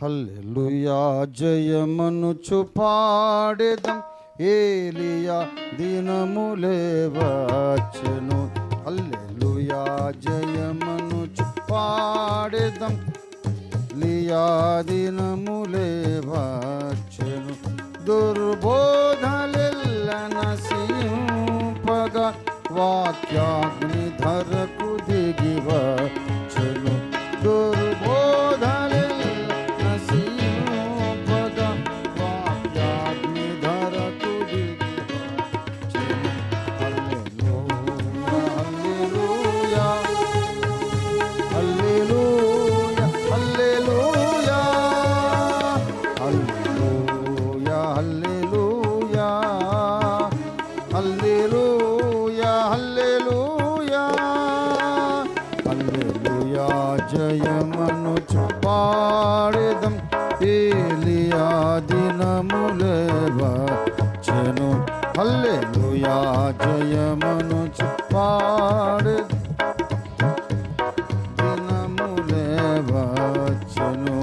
హల్లెలూయా జయమనుచు పాడెదం, ఏలియా దినములే వచ్చెను. హల్లెలూయా జయమనుచు పాడెదం, ఏలియా దినములే వచ్చెను. దుర్బోధలెల్ల నశింపగా వాక్యాగ్ని ధరకు దిగి వచ్చెను. దుర్బోధలెల్ల నశింపగా వాక్యాగ్ని ధరకు దిగి వచ్చెను. హల్లెలూయా హల్లెలూయా హల్లెలూయా హల్లెలూయా హల్లెలూయా హల్లెలూయా హల్లెలూయా హల్లెలూయా జయమనుచు పాడెదం, ఏలియా దినములే వచ్చెను. హల్లెలూయా జయమనుచు పాడెదం, దినములే వచ్చెను.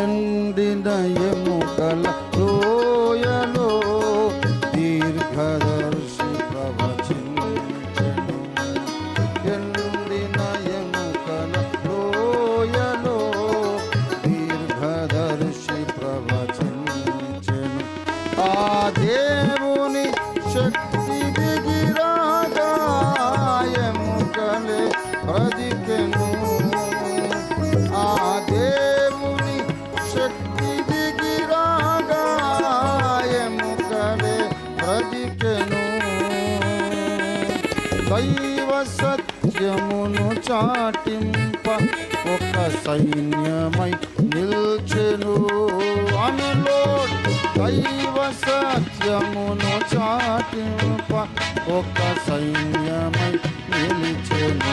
ఎండిన ఎముకల లోయలో దీర్ఘదర్శి ప్రవచించెను. ఎండిన ఎముకల లోయలో దీర్ఘదర్శి ప్రవచించెను. ఆ దేవుని శక్తి దిగిరాగా ఎముకలే బ్రతికెను. ఆ దేవుని శక్తి దిగిరాగా ఎముకలే బ్రతికెను. దైవ సత్యమును చాటింప ఒక సైన్యమై నిల్చెను. అమిలో దైవ సత్యమును చాటింప ఒక సైన్యమై నిలిచెను.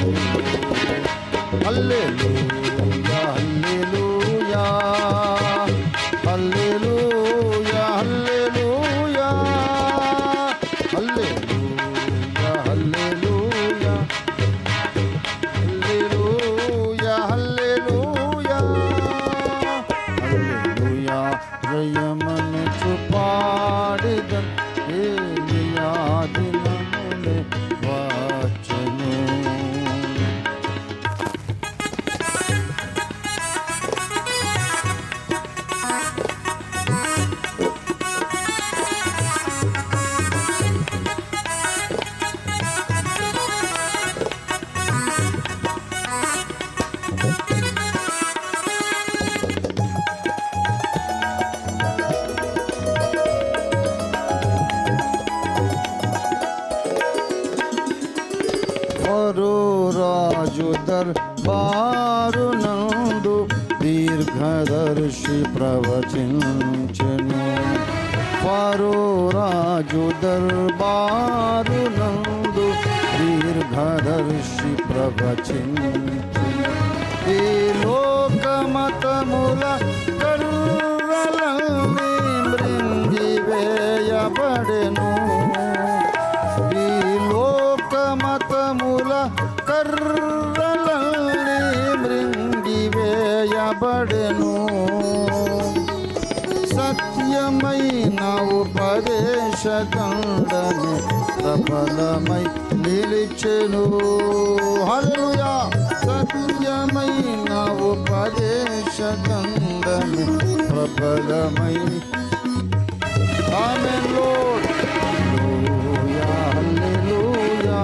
హల్లెలూయా హల్లెలూయా హల్లెలూయా హల్లెలూయా హల్లెలూయా హల్లెలూయా హల్లెలూయా హల్లెలూయా హల్లెలూయా జయమనుచు పాడెదం, ఏలియా దినములే వచ్చెను. ఫరో రాజు దర్బారునందు దీర్ఘదర్శి ప్రవచించెను. ఫరో రాజు దర్బారునందు దీర్ఘదర్శి ప్రవచించెను. ఈ లోకమతముల కర్రలన్నీ మృంగివేయబడెను. ఈ లోకమతముల కర్రలన్నీ మృంగివేయబడెను. సత్యమైన ఉపదేశదండము ప్రబలమై నిలిచెను. హల్లెలూయా సత్యమైన ఉపదేశదండము ప్రబలమై. ఆమేన్ లార్డ్. హల్లెలూయా హల్లెలూయా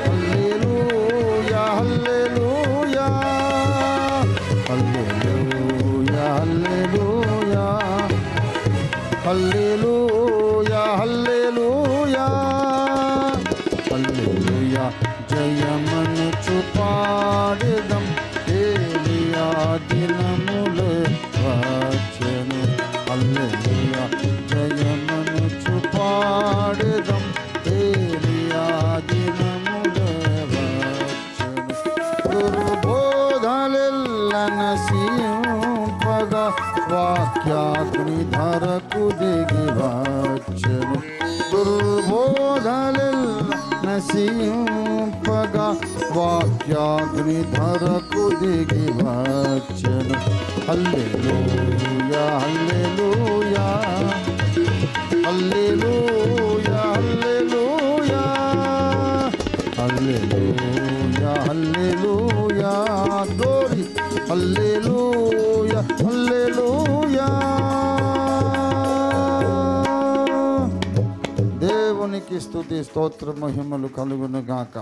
హల్లెలూయా హల్లెలూయా హల్లెలూయా హల్లెలూయా హల్లెలూయా హల్లెలూయా జయమనుచు పాడెదం, ఏలియా దినములే నశింపగా వాక్యాగ్నిధరకు దిగి వచ్చెను దుర్బోధలెల్ల నశింపగా వాక్యాగ్నిధరకు దిగి వచ్చెను హల్లెలూయా హల్లెలూయా హల్లెలూయా హల్లెలూయా హల్లెలూయా హల్లెలూయా గ్లోరీ హల్లెలూయా హల్లెలూయా దేవునికి స్తుతి స్తోత్ర మహిమలు కలుగును గాక.